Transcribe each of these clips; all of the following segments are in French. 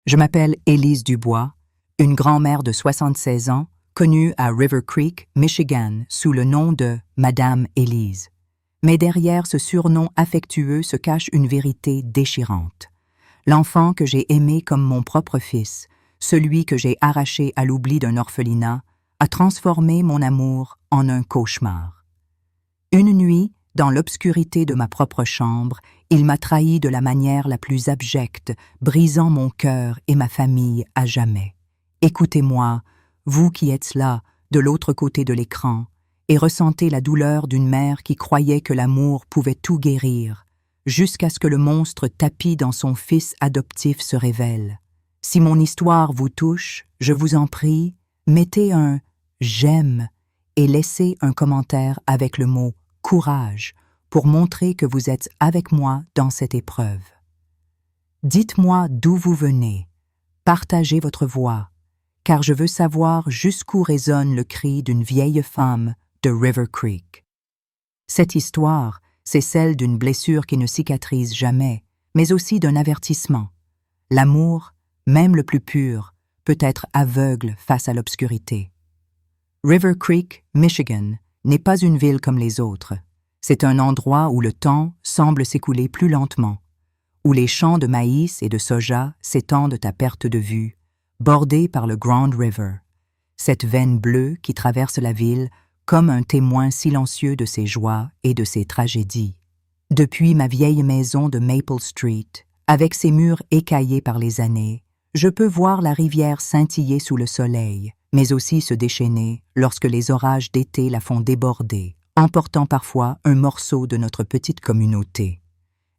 Je m'appelle Élise Dubois, une grand-mère de 76 ans, connue à River Creek, Michigan, sous le nom de Madame Élise. Mais derrière ce surnom affectueux se cache une vérité déchirante. L'enfant que j'ai aimé comme mon propre fils, celui que j'ai arraché à l'oubli d'un orphelinat, a transformé mon amour en un cauchemar. Une nuit, dans l'obscurité de ma propre chambre, il m'a trahi de la manière la plus abjecte, brisant mon cœur et ma famille à jamais. Écoutez-moi, vous qui êtes là, de l'autre côté de l'écran, et ressentez la douleur d'une mère qui croyait que l'amour pouvait tout guérir, jusqu'à ce que le monstre tapi dans son fils adoptif se révèle. Si mon histoire vous touche, je vous en prie, mettez un « j'aime » et laissez un commentaire avec le mot « courage » pour montrer que vous êtes avec moi dans cette épreuve. Dites-moi d'où vous venez, partagez votre voix, car je veux savoir jusqu'où résonne le cri d'une vieille femme de River Creek. Cette histoire, c'est celle d'une blessure qui ne cicatrise jamais, mais aussi d'un avertissement. L'amour, même le plus pur, peut être aveugle face à l'obscurité. River Creek, Michigan, n'est pas une ville comme les autres. C'est un endroit où le temps semble s'écouler plus lentement, où les champs de maïs et de soja s'étendent à perte de vue, bordés par le Grand River, cette veine bleue qui traverse la ville comme un témoin silencieux de ses joies et de ses tragédies. Depuis ma vieille maison de Maple Street, avec ses murs écaillés par les années, je peux voir la rivière scintiller sous le soleil, mais aussi se déchaîner lorsque les orages d'été la font déborder, emportant parfois un morceau de notre petite communauté.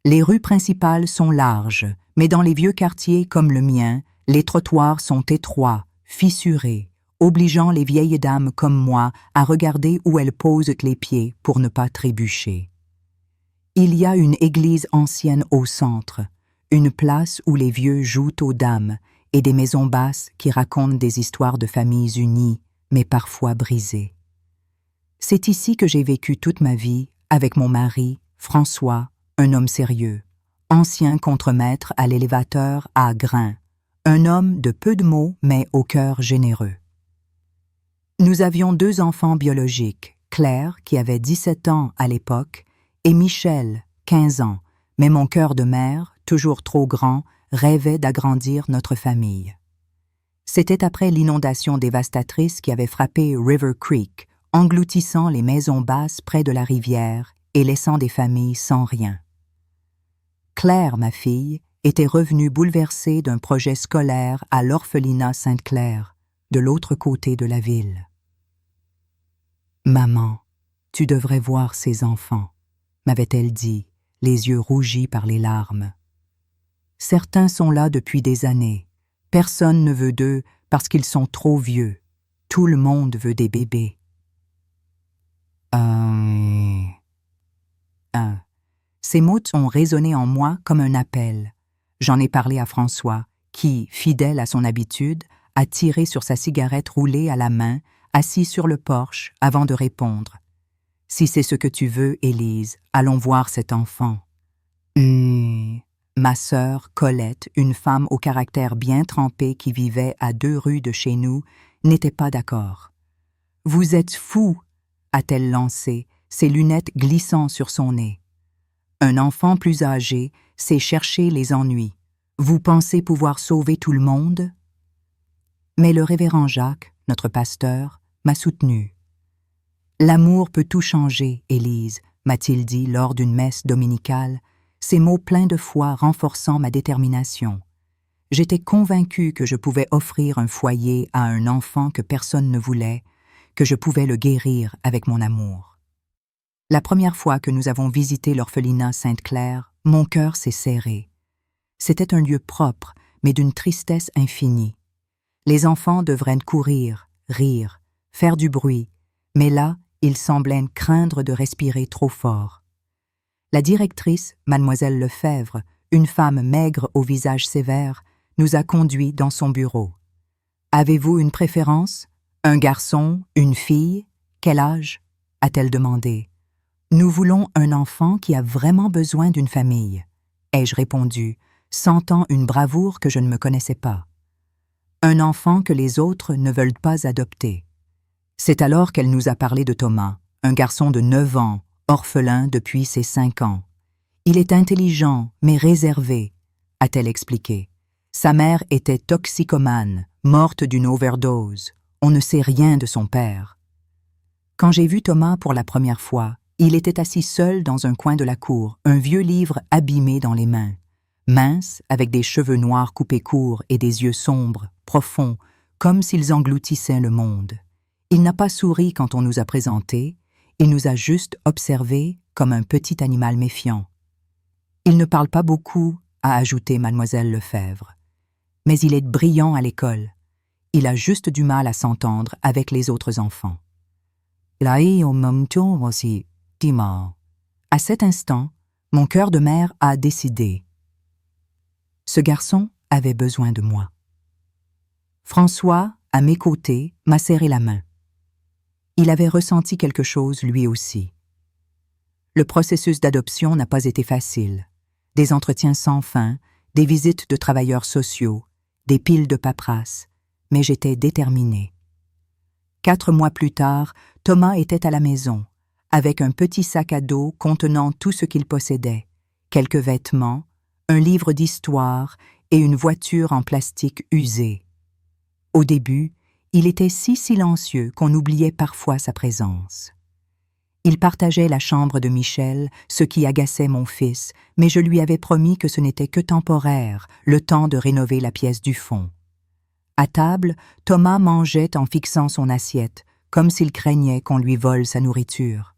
Les rues principales sont larges, mais dans les vieux quartiers comme le mien, les trottoirs sont étroits, fissurés, obligeant les vieilles dames comme moi à regarder où elles posent les pieds pour ne pas trébucher. Il y a une église ancienne au centre, une place où les vieux jouent aux dames et des maisons basses qui racontent des histoires de familles unies, mais parfois brisées. C'est ici que j'ai vécu toute ma vie avec mon mari, François, un homme sérieux, ancien contremaître à l'élévateur à Grain, un homme de peu de mots mais au cœur généreux. Nous avions 2 enfants biologiques, Claire, qui avait 17 ans à l'époque, et Michel, 15 ans, mais mon cœur de mère, toujours trop grand, rêvait d'agrandir notre famille. C'était après l'inondation dévastatrice qui avait frappé River Creek, engloutissant les maisons basses près de la rivière et laissant des familles sans rien. Claire, ma fille, était revenue bouleversée d'un projet scolaire à l'orphelinat Sainte-Claire, de l'autre côté de la ville. « Maman, tu devrais voir ces enfants », m'avait-elle dit, les yeux rougis par les larmes. « Certains sont là depuis des années. Personne ne veut d'eux parce qu'ils sont trop vieux. Tout le monde veut des bébés. » Ces mots ont résonné en moi comme un appel. J'en ai parlé à François, qui, fidèle à son habitude, a tiré sur sa cigarette roulée à la main, assis sur le porche, avant de répondre. « Si c'est ce que tu veux, Élise, allons voir cet enfant. » Ma sœur, Colette, une femme au caractère bien trempé qui vivait à 2 rues de chez nous, n'était pas d'accord. « Vous êtes fou !» a-t-elle lancé, ses lunettes glissant sur son nez. Un enfant plus âgé sait chercher les ennuis. Vous pensez pouvoir sauver tout le monde? Mais le révérend Jacques, notre pasteur, m'a soutenu. L'amour peut tout changer, Élise, m'a-t-il dit lors d'une messe dominicale, ces mots pleins de foi renforçant ma détermination. J'étais convaincue que je pouvais offrir un foyer à un enfant que personne ne voulait, que je pouvais le guérir avec mon amour. La première fois que nous avons visité l'orphelinat Sainte-Claire, mon cœur s'est serré. C'était un lieu propre, mais d'une tristesse infinie. Les enfants devraient courir, rire, faire du bruit, mais là, ils semblaient craindre de respirer trop fort. La directrice, mademoiselle Lefebvre, une femme maigre au visage sévère, nous a conduits dans son bureau. « Avez-vous une préférence? Un garçon? Une fille? Quel âge? » a-t-elle demandé. « Nous voulons un enfant qui a vraiment besoin d'une famille. » ai-je répondu, sentant une bravoure que je ne me connaissais pas. Un enfant que les autres ne veulent pas adopter. C'est alors qu'elle nous a parlé de Thomas, un garçon de 9 ans, orphelin depuis ses 5 ans. Il est intelligent, mais réservé, a-t-elle expliqué. Sa mère était toxicomane, morte d'une overdose. On ne sait rien de son père. Quand j'ai vu Thomas pour la première fois, il était assis seul dans un coin de la cour, un vieux livre abîmé dans les mains. Mince, avec des cheveux noirs coupés courts et des yeux sombres, profonds, comme s'ils engloutissaient le monde. Il n'a pas souri quand on nous a présentés, il nous a juste observés comme un petit animal méfiant. Il ne parle pas beaucoup, a ajouté mademoiselle Lefebvre. Mais il est brillant à l'école. Il a juste du mal à s'entendre avec les autres enfants. À cet instant, mon cœur de mère a décidé. Ce garçon avait besoin de moi. François, à mes côtés, m'a serré la main. Il avait ressenti quelque chose lui aussi. Le processus d'adoption n'a pas été facile. Des entretiens sans fin, des visites de travailleurs sociaux, des piles de paperasse, mais j'étais déterminée. 4 mois plus tard, Thomas était à la maison, avec un petit sac à dos contenant tout ce qu'il possédait, quelques vêtements, un livre d'histoire et une voiture en plastique usée. Au début, il était si silencieux qu'on oubliait parfois sa présence. Il partageait la chambre de Michel, ce qui agaçait mon fils, mais je lui avais promis que ce n'était que temporaire, le temps de rénover la pièce du fond. À table, Thomas mangeait en fixant son assiette, comme s'il craignait qu'on lui vole sa nourriture.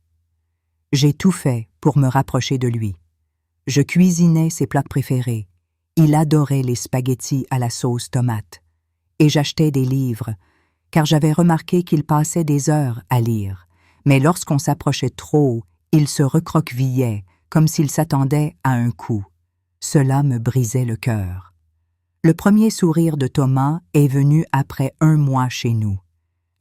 J'ai tout fait pour me rapprocher de lui. Je cuisinais ses plats préférés. Il adorait les spaghettis à la sauce tomate. Et j'achetais des livres, car j'avais remarqué qu'il passait des heures à lire. Mais lorsqu'on s'approchait trop, il se recroquevillait, comme s'il s'attendait à un coup. Cela me brisait le cœur. Le premier sourire de Thomas est venu après 1 mois chez nous.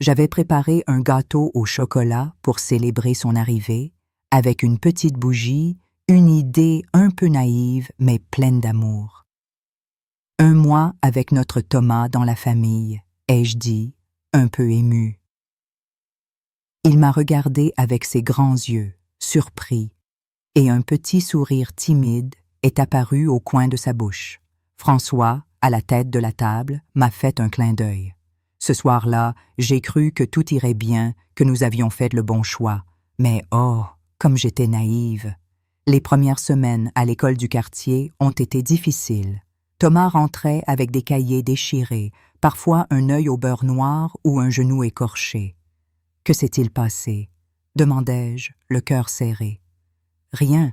J'avais préparé un gâteau au chocolat pour célébrer son arrivée, avec une petite bougie, une idée un peu naïve mais pleine d'amour. 1 mois avec notre Thomas dans la famille, ai-je dit, un peu ému. Il m'a regardé avec ses grands yeux, surpris, et un petit sourire timide est apparu au coin de sa bouche. François, à la tête de la table, m'a fait un clin d'œil. Ce soir-là, j'ai cru que tout irait bien, que nous avions fait le bon choix. Mais oh, comme j'étais naïve. Les premières semaines à l'école du quartier ont été difficiles. Thomas rentrait avec des cahiers déchirés, parfois un œil au beurre noir ou un genou écorché. Que s'est-il passé? Demandai-je, le cœur serré. Rien,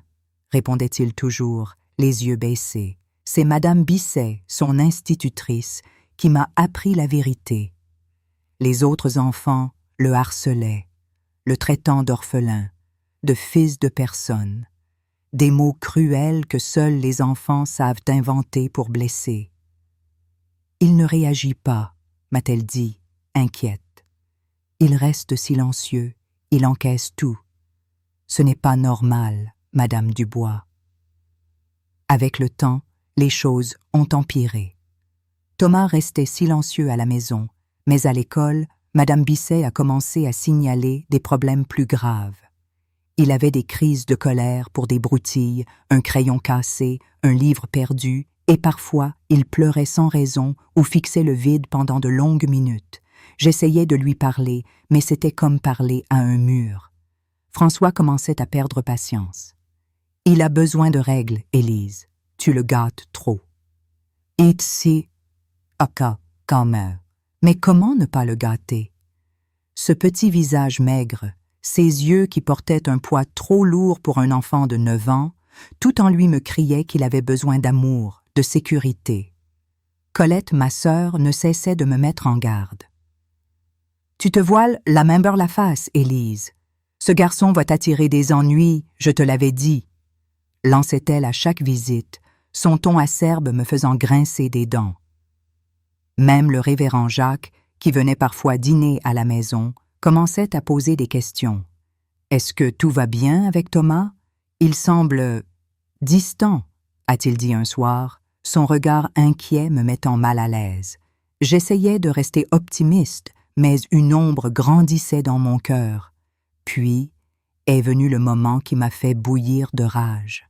répondait-il toujours, les yeux baissés. C'est Madame Bisset, son institutrice, qui m'a appris la vérité. Les autres enfants le harcelaient, le traitant d'orphelin, de fils de personne, des mots cruels que seuls les enfants savent inventer pour blesser. Il ne réagit pas, m'a-t-elle dit, inquiète. Il reste silencieux, il encaisse tout. Ce n'est pas normal, Madame Dubois. Avec le temps, les choses ont empiré. Thomas restait silencieux à la maison, mais à l'école, Madame Bisset a commencé à signaler des problèmes plus graves. Il avait des crises de colère pour des broutilles, un crayon cassé, un livre perdu, et parfois il pleurait sans raison ou fixait le vide pendant de longues minutes. J'essayais de lui parler, mais c'était comme parler à un mur. François commençait à perdre patience. « Il a besoin de règles, Élise. Tu le gâtes trop. » « Itsi, aka, quand même. Mais comment ne pas le gâter? » Ce petit visage maigre, ses yeux qui portaient un poids trop lourd pour un enfant de 9 ans, tout en lui me criait qu'il avait besoin d'amour, de sécurité. Colette, ma sœur, ne cessait de me mettre en garde. « Tu te voiles la main beurre la face, Élise. Ce garçon va t'attirer des ennuis, je te l'avais dit. » lançait-elle à chaque visite, son ton acerbe me faisant grincer des dents. Même le révérend Jacques, qui venait parfois dîner à la maison, commençait à poser des questions. « Est-ce que tout va bien avec Thomas? Il semble distant, a-t-il dit un soir. son regard inquiet me mettant mal à l'aise. J'essayais de rester optimiste, mais une ombre grandissait dans mon cœur. Puis est venu le moment qui m'a fait bouillir de rage.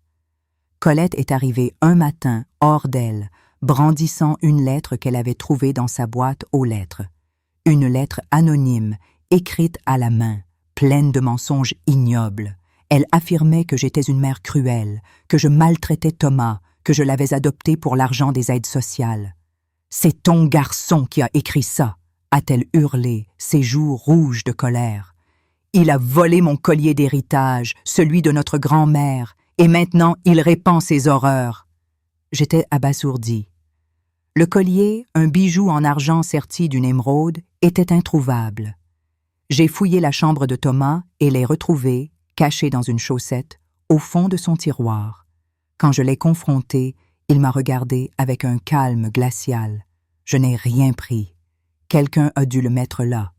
Colette est arrivée un matin, hors d'elle, brandissant une lettre qu'elle avait trouvée dans sa boîte aux lettres. Une lettre anonyme, écrite à la main, pleine de mensonges ignobles. Elle affirmait que j'étais une mère cruelle, que je maltraitais Thomas, que je l'avais adopté pour l'argent des aides sociales. « C'est ton garçon qui a écrit ça !» a-t-elle hurlé, ses joues rouges de colère. « Il a volé mon collier d'héritage, celui de notre grand-mère, et maintenant il répand ses horreurs. » J'étais abasourdie. Le collier, un bijou en argent serti d'une émeraude, était introuvable. J'ai fouillé la chambre de Thomas et l'ai retrouvé, caché dans une chaussette, au fond de son tiroir. Quand je l'ai confronté, il m'a regardé avec un calme glacial. Je n'ai rien pris. Quelqu'un a dû le mettre là.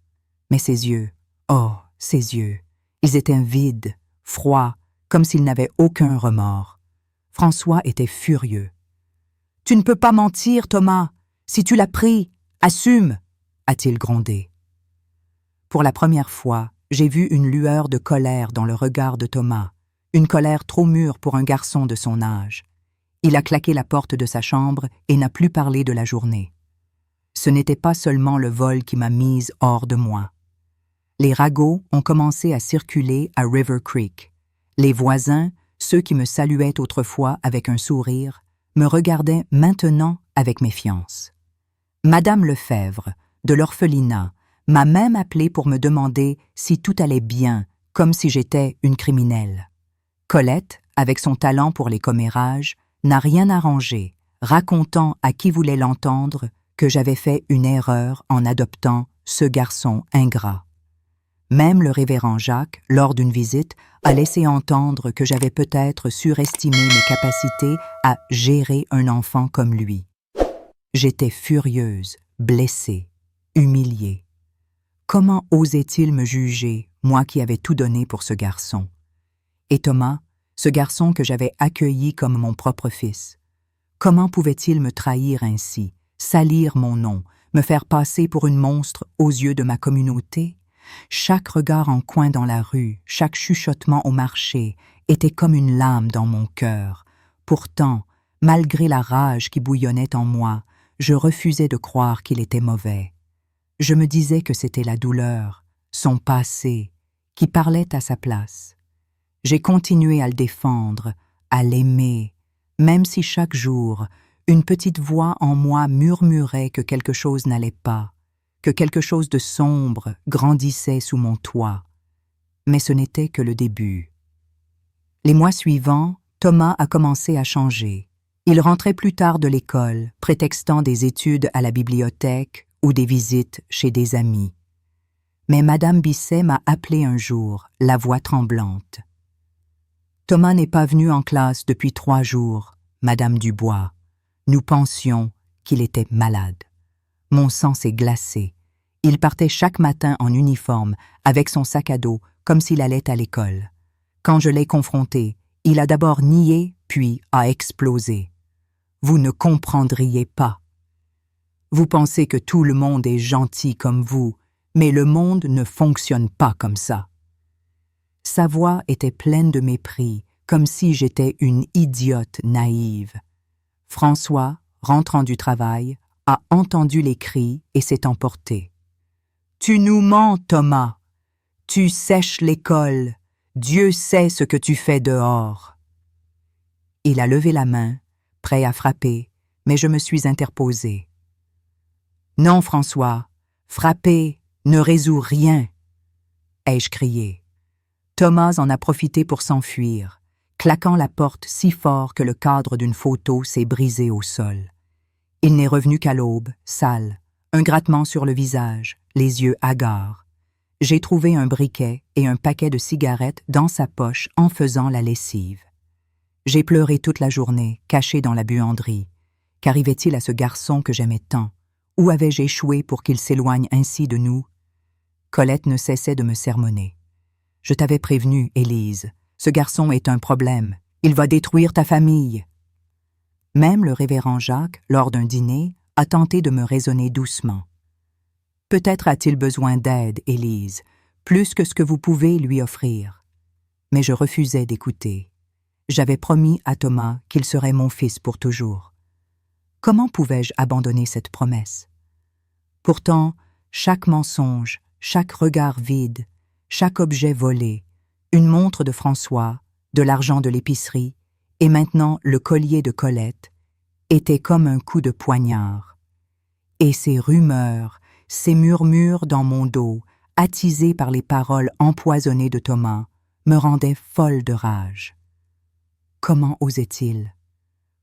Mais ses yeux, oh, ses yeux, ils étaient vides, froids, comme s'il n'avait aucun remords. François était furieux. « Tu ne peux pas mentir, Thomas. Si tu l'as pris, assume !» a-t-il grondé. Pour la première fois, j'ai vu une lueur de colère dans le regard de Thomas, une colère trop mûre pour un garçon de son âge. Il a claqué la porte de sa chambre et n'a plus parlé de la journée. Ce n'était pas seulement le vol qui m'a mise hors de moi. Les ragots ont commencé à circuler à River Creek. Les voisins, ceux qui me saluaient autrefois avec un sourire, me regardaient maintenant avec méfiance. Madame Lefebvre, de l'orphelinat, m'a même appelé pour me demander si tout allait bien, comme si j'étais une criminelle. Colette, avec son talent pour les commérages, n'a rien arrangé, racontant à qui voulait l'entendre que j'avais fait une erreur en adoptant ce garçon ingrat. Même le révérend Jacques, lors d'une visite, a laissé entendre que j'avais peut-être surestimé mes capacités à gérer un enfant comme lui. J'étais furieuse, blessée, humiliée. Comment osait-il me juger, moi qui avais tout donné pour ce garçon? Et Thomas, ce garçon que j'avais accueilli comme mon propre fils, comment pouvait-il me trahir ainsi, salir mon nom, me faire passer pour une monstre aux yeux de ma communauté? Chaque regard en coin dans la rue, chaque chuchotement au marché était comme une lame dans mon cœur. Pourtant, malgré la rage qui bouillonnait en moi, je refusais de croire qu'il était mauvais. Je me disais que c'était la douleur, son passé, qui parlait à sa place. J'ai continué à le défendre, à l'aimer, même si chaque jour, une petite voix en moi murmurait que quelque chose n'allait pas, que quelque chose de sombre grandissait sous mon toit. Mais ce n'était que le début. Les mois suivants, Thomas a commencé à changer. Il rentrait plus tard de l'école, prétextant des études à la bibliothèque ou des visites chez des amis. Mais Madame Bisset m'a appelé un jour, la voix tremblante. « Thomas n'est pas venu en classe depuis 3 jours, Madame Dubois. Nous pensions qu'il était malade. » Mon sang s'est glacé. Il partait chaque matin en uniforme, avec son sac à dos, comme s'il allait à l'école. Quand je l'ai confronté, il a d'abord nié, puis a explosé. « Vous ne comprendriez pas. Vous pensez que tout le monde est gentil comme vous, mais le monde ne fonctionne pas comme ça. » Sa voix était pleine de mépris, comme si j'étais une idiote naïve. François, rentrant du travail, a entendu les cris et s'est emporté. « Tu nous mens, Thomas. Tu sèches l'école. Dieu sait ce que tu fais dehors. » Il a levé la main, prêt à frapper, mais je me suis interposée. « Non, François, frapper ne résout rien. » ai-je crié. Thomas en a profité pour s'enfuir, claquant la porte si fort que le cadre d'une photo s'est brisé au sol. Il n'est revenu qu'à l'aube, sale, un grattement sur le visage, les yeux hagards. J'ai trouvé un briquet et un paquet de cigarettes dans sa poche en faisant la lessive. J'ai pleuré toute la journée, caché dans la buanderie. Qu'arrivait-il à ce garçon que j'aimais tant? Où avais-je échoué pour qu'il s'éloigne ainsi de nous? Colette ne cessait de me sermonner. « Je t'avais prévenu, Élise, ce garçon est un problème. Il va détruire ta famille. » Même le révérend Jacques, lors d'un dîner, a tenté de me raisonner doucement. Peut-être a-t-il besoin d'aide, Élise, plus que ce que vous pouvez lui offrir. Mais je refusais d'écouter. J'avais promis à Thomas qu'il serait mon fils pour toujours. Comment pouvais-je abandonner cette promesse? Pourtant, chaque mensonge, chaque regard vide, chaque objet volé, une montre de François, de l'argent de l'épicerie, et maintenant le collier de Colette, était comme un coup de poignard. Et ces rumeurs, ces murmures dans mon dos, attisés par les paroles empoisonnées de Thomas, me rendaient folle de rage. Comment osait-il?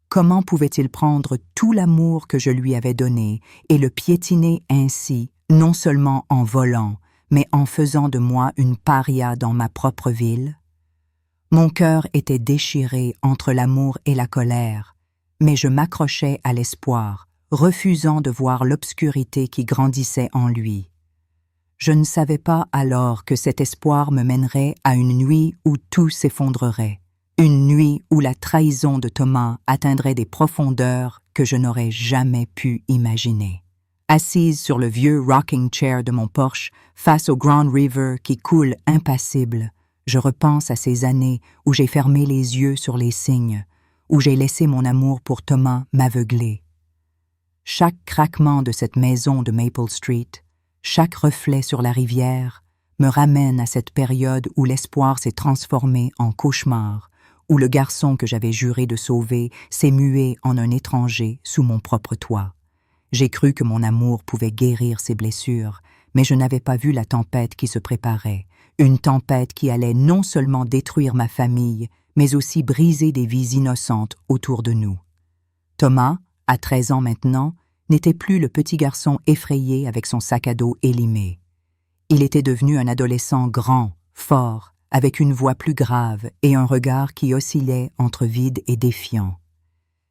Comment pouvait-il prendre tout l'amour que je lui avais donné et le piétiner ainsi, non seulement en volant, mais en faisant de moi une paria dans ma propre ville? Mon cœur était déchiré entre l'amour et la colère, mais je m'accrochais à l'espoir, refusant de voir l'obscurité qui grandissait en lui. Je ne savais pas alors que cet espoir me mènerait à une nuit où tout s'effondrerait, une nuit où la trahison de Thomas atteindrait des profondeurs que je n'aurais jamais pu imaginer. Assise sur le vieux rocking chair de mon Porsche, face au Grand River qui coule impassible, je repense à ces années où j'ai fermé les yeux sur les signes, où j'ai laissé mon amour pour Thomas m'aveugler. Chaque craquement de cette maison de Maple Street, chaque reflet sur la rivière, me ramène à cette période où l'espoir s'est transformé en cauchemar, où le garçon que j'avais juré de sauver s'est mué en un étranger sous mon propre toit. J'ai cru que mon amour pouvait guérir ses blessures, mais je n'avais pas vu la tempête qui se préparait, une tempête qui allait non seulement détruire ma famille, mais aussi briser des vies innocentes autour de nous. Thomas, à 13 ans maintenant, n'était plus le petit garçon effrayé avec son sac à dos élimé. Il était devenu un adolescent grand, fort, avec une voix plus grave et un regard qui oscillait entre vide et défiant.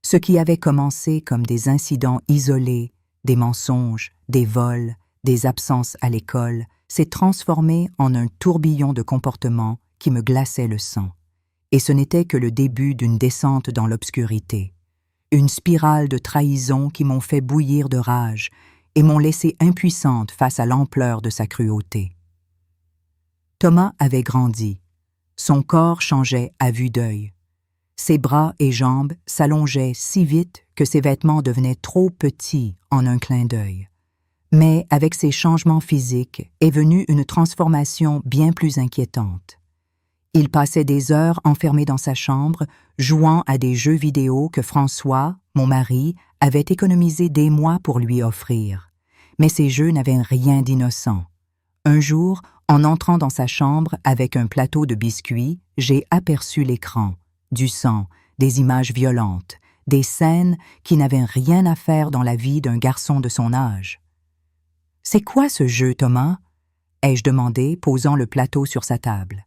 Ce qui avait commencé comme des incidents isolés, des mensonges, des vols, des absences à l'école, s'est transformé en un tourbillon de comportements qui me glaçait le sang. Et ce n'était que le début d'une descente dans l'obscurité. Une spirale de trahisons qui m'ont fait bouillir de rage et m'ont laissé impuissante face à l'ampleur de sa cruauté. Thomas avait grandi. Son corps changeait à vue d'œil. Ses bras et jambes s'allongeaient si vite que ses vêtements devenaient trop petits en un clin d'œil. Mais avec ces changements physiques est venue une transformation bien plus inquiétante. Il passait des heures enfermé dans sa chambre, jouant à des jeux vidéo que François, mon mari, avait économisé des mois pour lui offrir. Mais ces jeux n'avaient rien d'innocent. Un jour, en entrant dans sa chambre avec un plateau de biscuits, j'ai aperçu l'écran, du sang, des images violentes, des scènes qui n'avaient rien à faire dans la vie d'un garçon de son âge. « C'est quoi ce jeu, Thomas ?» ai-je demandé, posant le plateau sur sa table.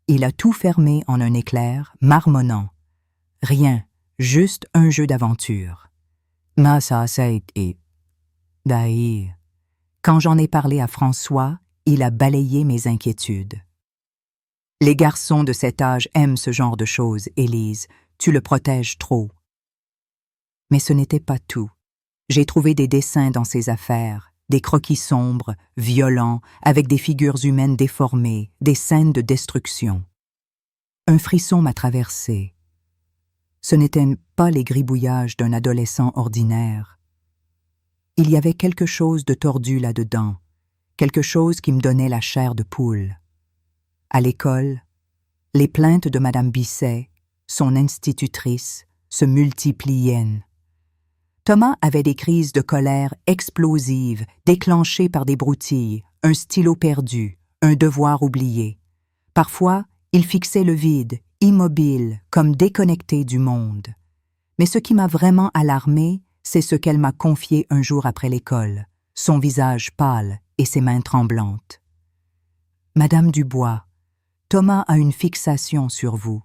Il a tout fermé en un éclair, marmonnant. « Rien, juste un jeu d'aventure. » Mais ça été. D'ailleurs, quand j'en ai parlé à François, il a balayé mes inquiétudes. « Les garçons de cet âge aiment ce genre de choses, Élise. Tu le protèges trop. » Mais ce n'était pas tout. J'ai trouvé des dessins dans ses affaires, des croquis sombres, violents, avec des figures humaines déformées, des scènes de destruction. Un frisson m'a traversé. Ce n'étaient pas les gribouillages d'un adolescent ordinaire. Il y avait quelque chose de tordu là-dedans, quelque chose qui me donnait la chair de poule. À l'école, les plaintes de Madame Bisset, son institutrice, se multipliaient. Thomas avait des crises de colère explosives, déclenchées par des broutilles, un stylo perdu, un devoir oublié. Parfois, il fixait le vide, immobile, comme déconnecté du monde. Mais ce qui m'a vraiment alarmée, c'est ce qu'elle m'a confié un jour après l'école, son visage pâle et ses mains tremblantes. « Madame Dubois, Thomas a une fixation sur vous.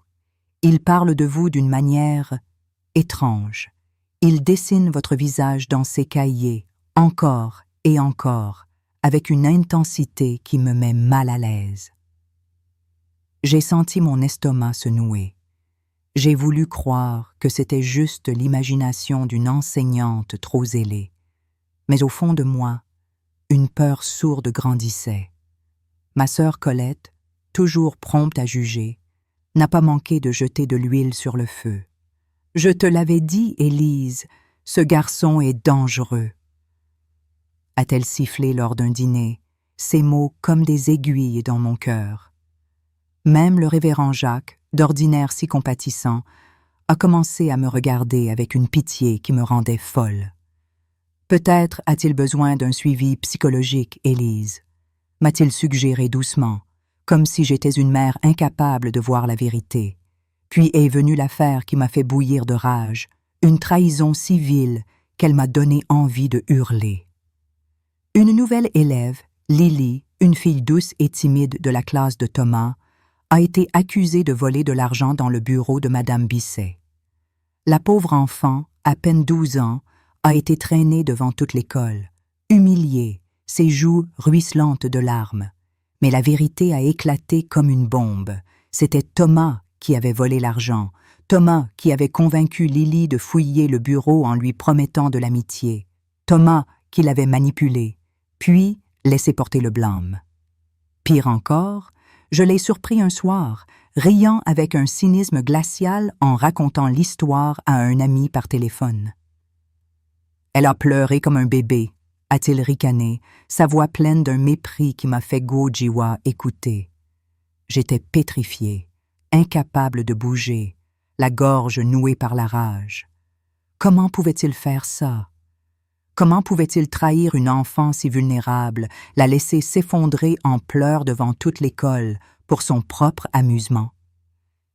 Il parle de vous d'une manière étrange. Il dessine votre visage dans ses cahiers, encore et encore, avec une intensité qui me met mal à l'aise. » J'ai senti mon estomac se nouer. J'ai voulu croire que c'était juste l'imagination d'une enseignante trop zélée. Mais au fond de moi, une peur sourde grandissait. Ma sœur Colette, toujours prompte à juger, n'a pas manqué de jeter de l'huile sur le feu. « Je te l'avais dit, Élise, ce garçon est dangereux. » A-t-elle sifflé lors d'un dîner, ces mots comme des aiguilles dans mon cœur. Même le révérend Jacques, d'ordinaire si compatissant, a commencé à me regarder avec une pitié qui me rendait folle. Peut-être a-t-il besoin d'un suivi psychologique, Élise, m'a-t-il suggéré doucement, comme si j'étais une mère incapable de voir la vérité. Puis est venue l'affaire qui m'a fait bouillir de rage, une trahison si vile qu'elle m'a donné envie de hurler. Une nouvelle élève, Lily, une fille douce et timide de la classe de Thomas, a été accusée de voler de l'argent dans le bureau de Madame Bisset. La pauvre enfant, à peine 12 ans, a été traînée devant toute l'école, humiliée, ses joues ruisselantes de larmes. Mais la vérité a éclaté comme une bombe. C'était Thomas qui avait volé l'argent, Thomas qui avait convaincu Lily de fouiller le bureau en lui promettant de l'amitié, Thomas qui l'avait manipulé, puis laissé porter le blâme. Pire encore, je l'ai surpris un soir, riant avec un cynisme glacial en racontant l'histoire à un ami par téléphone. « Elle a pleuré comme un bébé », a-t-il ricané, sa voix pleine d'un mépris qui m'a fait Go-Jiwa écouter. J'étais pétrifié, incapable de bouger, la gorge nouée par la rage. Comment pouvait-il faire ça? Comment pouvait-il trahir une enfant si vulnérable, la laisser s'effondrer en pleurs devant toute l'école pour son propre amusement?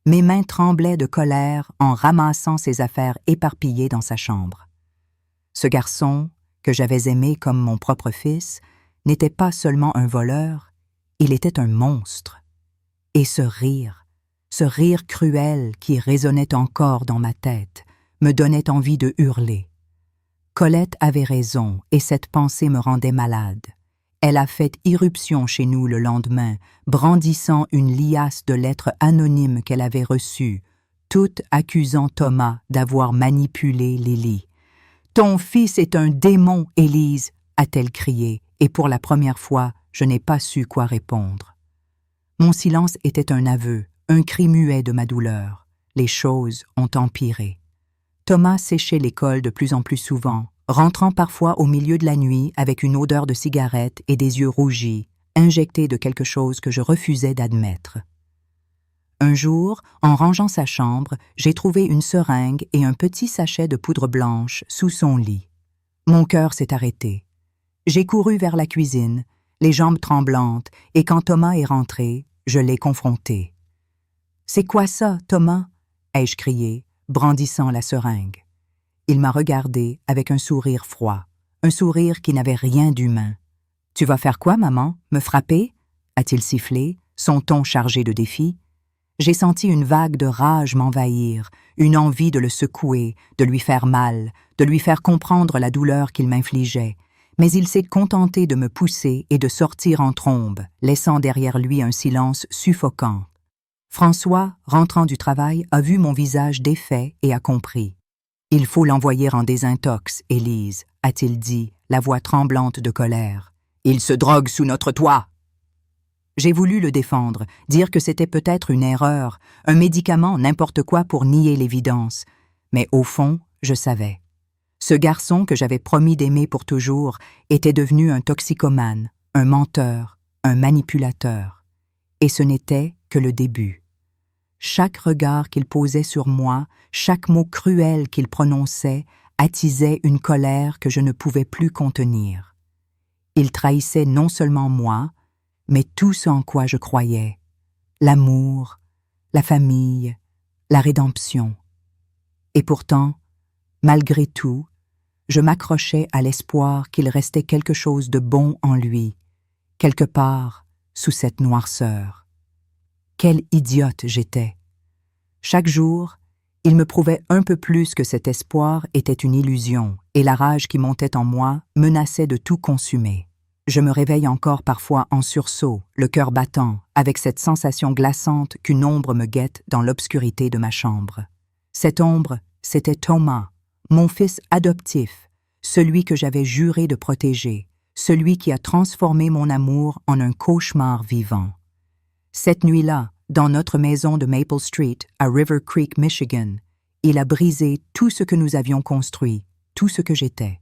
Mes mains tremblaient de colère en ramassant ses affaires éparpillées dans sa chambre. Ce garçon, que j'avais aimé comme mon propre fils, n'était pas seulement un voleur, il était un monstre. Et ce rire cruel qui résonnait encore dans ma tête, me donnait envie de hurler. Colette avait raison, et cette pensée me rendait malade. Elle a fait irruption chez nous le lendemain, brandissant une liasse de lettres anonymes qu'elle avait reçues, toutes accusant Thomas d'avoir manipulé Lily. « Ton fils est un démon, Élise !» a-t-elle crié, et pour la première fois, je n'ai pas su quoi répondre. Mon silence était un aveu, un cri muet de ma douleur. Les choses ont empiré. Thomas séchait l'école de plus en plus souvent, rentrant parfois au milieu de la nuit avec une odeur de cigarette et des yeux rougis, injectés de quelque chose que je refusais d'admettre. Un jour, en rangeant sa chambre, j'ai trouvé une seringue et un petit sachet de poudre blanche sous son lit. Mon cœur s'est arrêté. J'ai couru vers la cuisine, les jambes tremblantes, et quand Thomas est rentré, je l'ai confronté. « C'est quoi ça, Thomas ?» ai-je crié, brandissant la seringue. Il m'a regardé avec un sourire froid, un sourire qui n'avait rien d'humain. « Tu vas faire quoi, maman? Me frapper ?» a-t-il sifflé, son ton chargé de défi. J'ai senti une vague de rage m'envahir, une envie de le secouer, de lui faire mal, de lui faire comprendre la douleur qu'il m'infligeait. Mais il s'est contenté de me pousser et de sortir en trombe, laissant derrière lui un silence suffocant. François, rentrant du travail, a vu mon visage défait et a compris. « Il faut l'envoyer en désintox, Élise », a-t-il dit, la voix tremblante de colère. « Il se drogue sous notre toit !» J'ai voulu le défendre, dire que c'était peut-être une erreur, un médicament, n'importe quoi pour nier l'évidence. Mais au fond, je savais. Ce garçon que j'avais promis d'aimer pour toujours était devenu un toxicomane, un menteur, un manipulateur. Et ce n'était que le début. Chaque regard qu'il posait sur moi, chaque mot cruel qu'il prononçait, attisait une colère que je ne pouvais plus contenir. Il trahissait non seulement moi, mais tout ce en quoi je croyais, l'amour, la famille, la rédemption. Et pourtant, malgré tout, je m'accrochais à l'espoir qu'il restait quelque chose de bon en lui, quelque part sous cette noirceur. Quelle idiote j'étais! Chaque jour, il me prouvait un peu plus que cet espoir était une illusion, et la rage qui montait en moi menaçait de tout consumer. Je me réveille encore parfois en sursaut, le cœur battant, avec cette sensation glaçante qu'une ombre me guette dans l'obscurité de ma chambre. Cette ombre, c'était Thomas, mon fils adoptif, celui que j'avais juré de protéger, celui qui a transformé mon amour en un cauchemar vivant. Cette nuit-là, dans notre maison de Maple Street, à River Creek, Michigan, il a brisé tout ce que nous avions construit, tout ce que j'étais.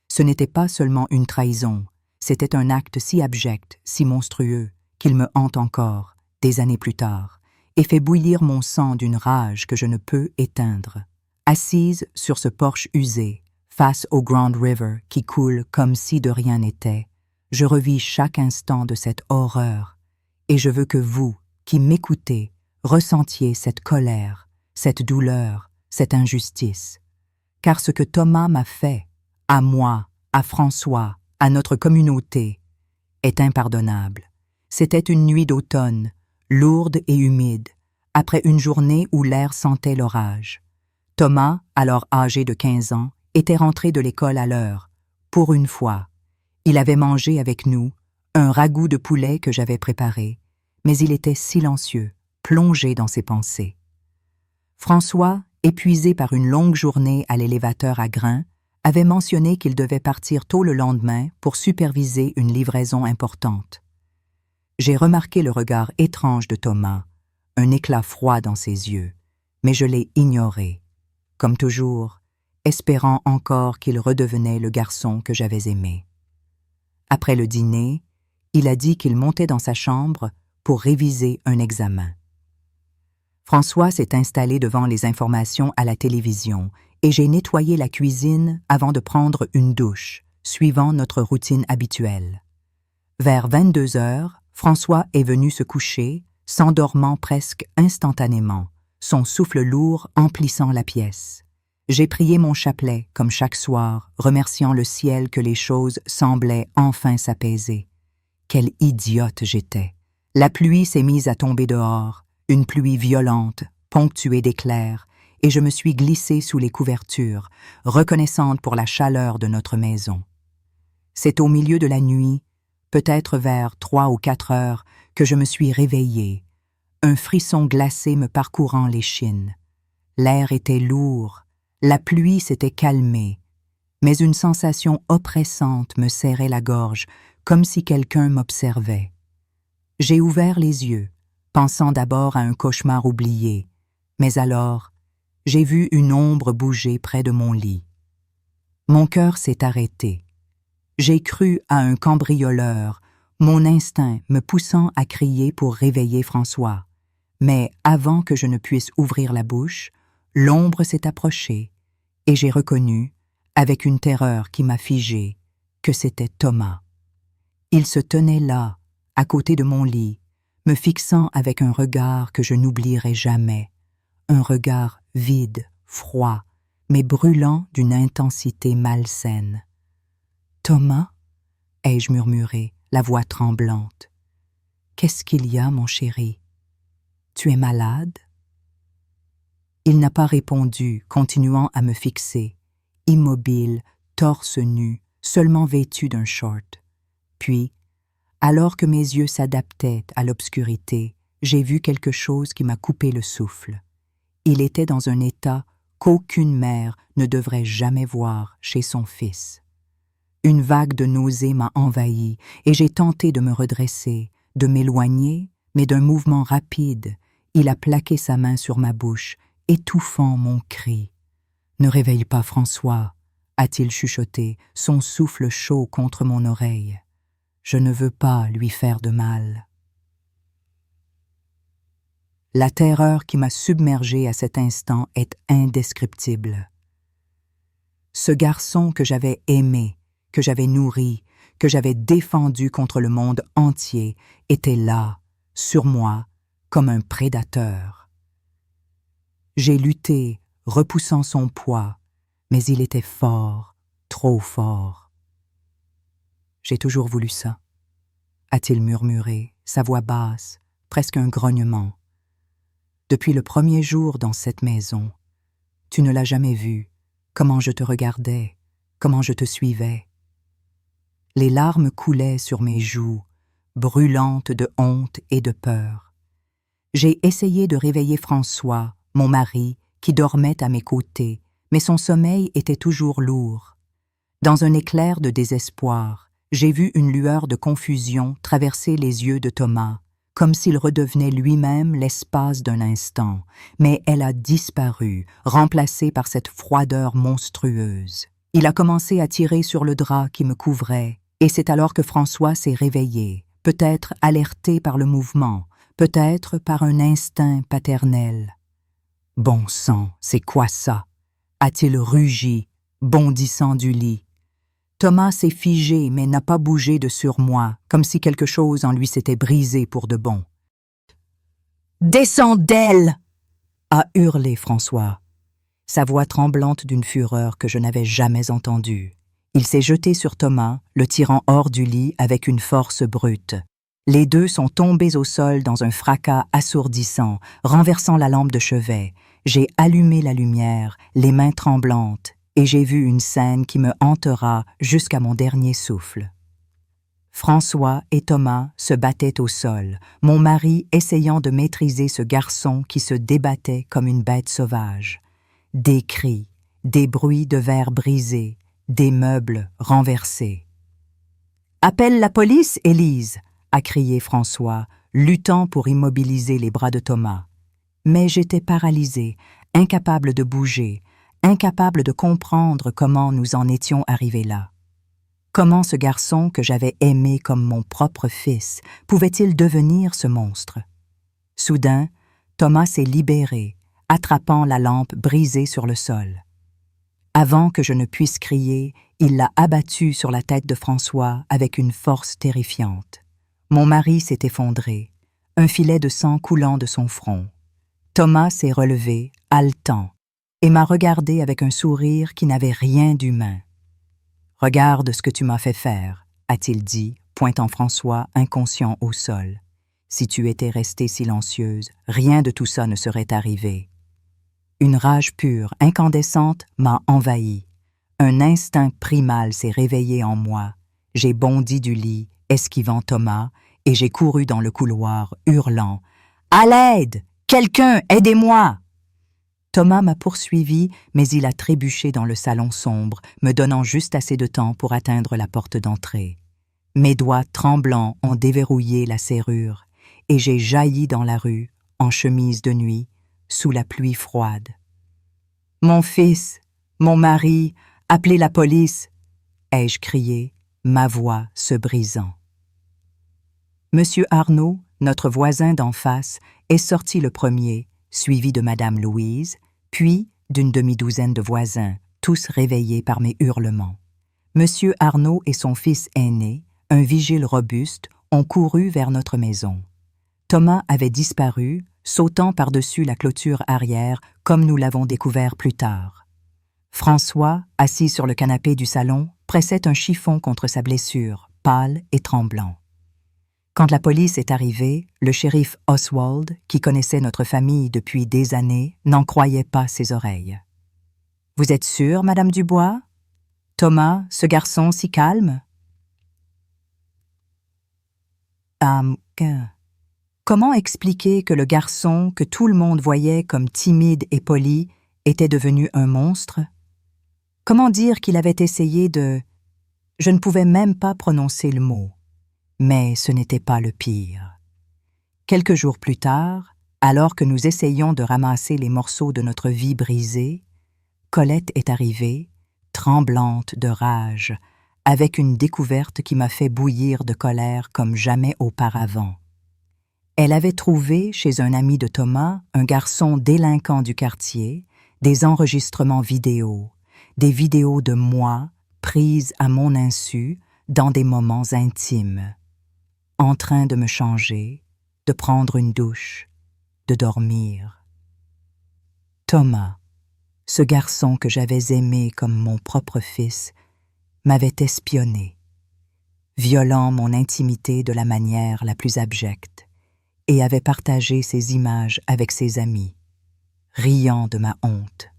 Ce n'était pas seulement une trahison, c'était un acte si abject, si monstrueux, qu'il me hante encore, des années plus tard, et fait bouillir mon sang d'une rage que je ne peux éteindre. Assise sur ce porche usé, face au Grand River qui coule comme si de rien n'était, je revis chaque instant de cette horreur, et je veux que vous, qui m'écoutez, ressentiez cette colère, cette douleur, cette injustice. Car ce que Thomas m'a fait, à moi, à François, à notre communauté, est impardonnable. C'était une nuit d'automne, lourde et humide, après une journée où l'air sentait l'orage. Thomas, alors âgé de 15 ans, était rentré de l'école à l'heure, pour une fois. Il avait mangé avec nous un ragoût de poulet que j'avais préparé, mais il était silencieux, plongé dans ses pensées. François, épuisé par une longue journée à l'élévateur à grains, avait mentionné qu'il devait partir tôt le lendemain pour superviser une livraison importante. J'ai remarqué le regard étrange de Thomas, un éclat froid dans ses yeux, mais je l'ai ignoré, comme toujours, espérant encore qu'il redevenait le garçon que j'avais aimé. Après le dîner, il a dit qu'il montait dans sa chambre pour réviser un examen. François s'est installé devant les informations à la télévision et j'ai nettoyé la cuisine avant de prendre une douche, suivant notre routine habituelle. Vers 22 heures, François est venu se coucher, s'endormant presque instantanément, son souffle lourd emplissant la pièce. J'ai prié mon chapelet, comme chaque soir, remerciant le ciel que les choses semblaient enfin s'apaiser. Quelle idiote j'étais! La pluie s'est mise à tomber dehors, une pluie violente, ponctuée d'éclairs, et je me suis glissée sous les couvertures, reconnaissante pour la chaleur de notre maison. C'est au milieu de la nuit, peut-être vers 3 ou 4 heures, que je me suis réveillée, un frisson glacé me parcourant l'échine. L'air était lourd, la pluie s'était calmée, mais une sensation oppressante me serrait la gorge, comme si quelqu'un m'observait. J'ai ouvert les yeux, pensant d'abord à un cauchemar oublié, mais alors, j'ai vu une ombre bouger près de mon lit. Mon cœur s'est arrêté. J'ai cru à un cambrioleur, mon instinct me poussant à crier pour réveiller François. Mais avant que je ne puisse ouvrir la bouche, l'ombre s'est approchée et j'ai reconnu, avec une terreur qui m'a figé, que c'était Thomas. Il se tenait là, à côté de mon lit, me fixant avec un regard que je n'oublierai jamais, un regard vide, froid, mais brûlant d'une intensité malsaine. « Thomas » ai-je murmuré, la voix tremblante. « Qu'est-ce qu'il y a, mon chéri? Tu es malade ?» Il n'a pas répondu, continuant à me fixer, immobile, torse nu, seulement vêtu d'un short. Puis, alors que mes yeux s'adaptaient à l'obscurité, j'ai vu quelque chose qui m'a coupé le souffle. Il était dans un état qu'aucune mère ne devrait jamais voir chez son fils. Une vague de nausée m'a envahi et j'ai tenté de me redresser, de m'éloigner, mais d'un mouvement rapide, il a plaqué sa main sur ma bouche, étouffant mon cri. « Ne réveille pas François » a-t-il chuchoté, son souffle chaud contre mon oreille. « Je ne veux pas lui faire de mal. » La terreur qui m'a submergée à cet instant est indescriptible. Ce garçon que j'avais aimé, que j'avais nourri, que j'avais défendu contre le monde entier, était là, sur moi, comme un prédateur. J'ai lutté, repoussant son poids, mais il était fort, trop fort. « J'ai toujours voulu ça », a-t-il murmuré, sa voix basse, presque un grognement. « Depuis le premier jour dans cette maison, tu ne l'as jamais vu, comment je te regardais, comment je te suivais. » Les larmes coulaient sur mes joues, brûlantes de honte et de peur. J'ai essayé de réveiller François, mon mari, qui dormait à mes côtés, mais son sommeil était toujours lourd. Dans un éclair de désespoir, j'ai vu une lueur de confusion traverser les yeux de Thomas, comme s'il redevenait lui-même l'espace d'un instant, mais elle a disparu, remplacée par cette froideur monstrueuse. Il a commencé à tirer sur le drap qui me couvrait, et c'est alors que François s'est réveillé, peut-être alerté par le mouvement, peut-être par un instinct paternel. « Bon sang, c'est quoi ça ?» a-t-il rugi, bondissant du lit. Thomas s'est figé mais n'a pas bougé de sur moi, comme si quelque chose en lui s'était brisé pour de bon. « Descends d'elle !» a hurlé François, sa voix tremblante d'une fureur que je n'avais jamais entendue. Il s'est jeté sur Thomas, le tirant hors du lit avec une force brute. Les deux sont tombés au sol dans un fracas assourdissant, renversant la lampe de chevet. J'ai allumé la lumière, les mains tremblantes, et j'ai vu une scène qui me hantera jusqu'à mon dernier souffle. François et Thomas se battaient au sol, mon mari essayant de maîtriser ce garçon qui se débattait comme une bête sauvage. Des cris, des bruits de verres brisés, des meubles renversés. « Appelle la police, Élise !» a crié François, luttant pour immobiliser les bras de Thomas. Mais j'étais paralysée, incapable de bouger, incapable de comprendre comment nous en étions arrivés là. Comment ce garçon que j'avais aimé comme mon propre fils pouvait-il devenir ce monstre? Soudain, Thomas s'est libéré, attrapant la lampe brisée sur le sol. Avant que je ne puisse crier, il l'a abattue sur la tête de François avec une force terrifiante. Mon mari s'est effondré, un filet de sang coulant de son front. Thomas s'est relevé, haletant, et m'a regardé avec un sourire qui n'avait rien d'humain. « Regarde ce que tu m'as fait faire, » a-t-il dit, pointant François inconscient au sol. « Si tu étais restée silencieuse, rien de tout ça ne serait arrivé. » Une rage pure, incandescente, m'a envahi. Un instinct primal s'est réveillé en moi. J'ai bondi du lit, esquivant Thomas, et j'ai couru dans le couloir, hurlant « À l'aide! Quelqu'un, aidez-moi !» Thomas m'a poursuivi, mais il a trébuché dans le salon sombre, me donnant juste assez de temps pour atteindre la porte d'entrée. Mes doigts tremblants ont déverrouillé la serrure, et j'ai jailli dans la rue, en chemise de nuit, sous la pluie froide. « Mon fils, mon mari, appelez la police !» ai-je crié, ma voix se brisant. Monsieur Arnaud, notre voisin d'en face, est sorti le premier, suivi de Madame Louise, puis d'une demi-douzaine de voisins, tous réveillés par mes hurlements. Monsieur Arnaud et son fils aîné, un vigile robuste, ont couru vers notre maison. Thomas avait disparu, sautant par-dessus la clôture arrière, comme nous l'avons découvert plus tard. François, assis sur le canapé du salon, pressait un chiffon contre sa blessure, pâle et tremblant. Quand la police est arrivée, le shérif Oswald, qui connaissait notre famille depuis des années, n'en croyait pas ses oreilles. « Vous êtes sûre, Madame Dubois? Thomas, ce garçon si calme? » Comment expliquer que le garçon que tout le monde voyait comme timide et poli était devenu un monstre? Comment dire qu'il avait essayé de... Je ne pouvais même pas prononcer le mot. Mais ce n'était pas le pire. Quelques jours plus tard, alors que nous essayions de ramasser les morceaux de notre vie brisée, Colette est arrivée, tremblante de rage, avec une découverte qui m'a fait bouillir de colère comme jamais auparavant. Elle avait trouvé chez un ami de Thomas, un garçon délinquant du quartier, des enregistrements vidéo, des vidéos de moi, prises à mon insu, dans des moments intimes, en train de me changer, de prendre une douche, de dormir. Thomas, ce garçon que j'avais aimé comme mon propre fils, m'avait espionné, violant mon intimité de la manière la plus abjecte, et avait partagé ses images avec ses amis, riant de ma honte.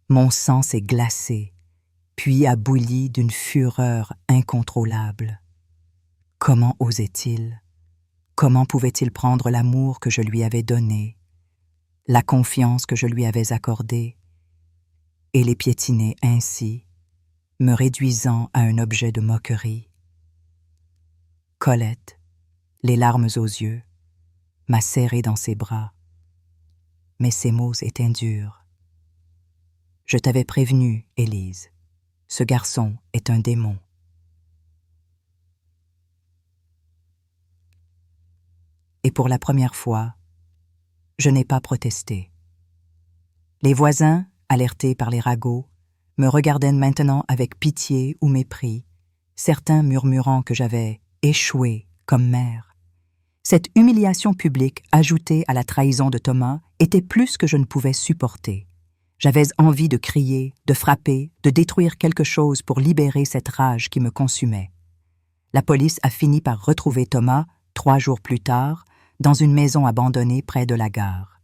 Mon sang s'est glacé, puis a bouilli d'une fureur incontrôlable. Comment osait-il? Comment pouvait-il prendre l'amour que je lui avais donné? la confiance que je lui avais accordée, et les piétiner ainsi, me réduisant à un objet de moquerie. Colette, les larmes aux yeux, m'a serré dans ses bras, mais ses mots étaient durs. Je t'avais prévenu, Élise, ce garçon est un démon. Et pour la première fois, je n'ai pas protesté. Les voisins, alertés par les ragots, me regardaient maintenant avec pitié ou mépris, certains murmurant que j'avais échoué comme mère. Cette humiliation publique, ajoutée à la trahison de Thomas, était plus que je ne pouvais supporter. J'avais envie de crier, de frapper, de détruire quelque chose pour libérer cette rage qui me consumait. La police a fini par retrouver Thomas, 3 jours plus tard, dans une maison abandonnée près de la gare.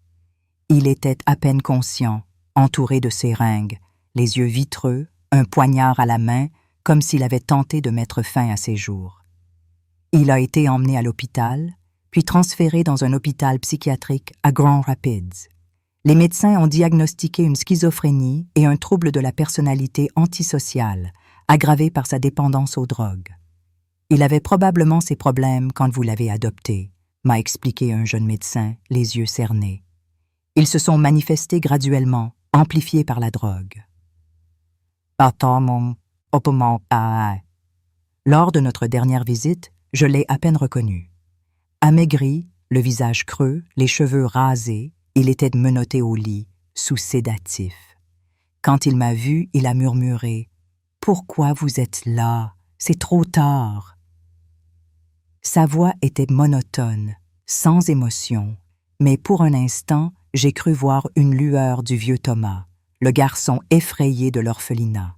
Il était à peine conscient, entouré de seringues, les yeux vitreux, un poignard à la main, comme s'il avait tenté de mettre fin à ses jours. Il a été emmené à l'hôpital, puis transféré dans un hôpital psychiatrique à Grand Rapids. Les médecins ont diagnostiqué une schizophrénie et un trouble de la personnalité antisociale, aggravé par sa dépendance aux drogues. Il avait probablement ces problèmes quand vous l'avez adopté, m'a expliqué un jeune médecin, les yeux cernés. Ils se sont manifestés graduellement, amplifiés par la drogue. Lors de notre dernière visite, je l'ai à peine reconnu. Amaigri, le visage creux, les cheveux rasés, il était menotté au lit, sous sédatif. Quand il m'a vu, il a murmuré « Pourquoi vous êtes là? C'est trop tard !» Sa voix était monotone, sans émotion, mais pour un instant, j'ai cru voir une lueur du vieux Thomas, le garçon effrayé de l'orphelinat.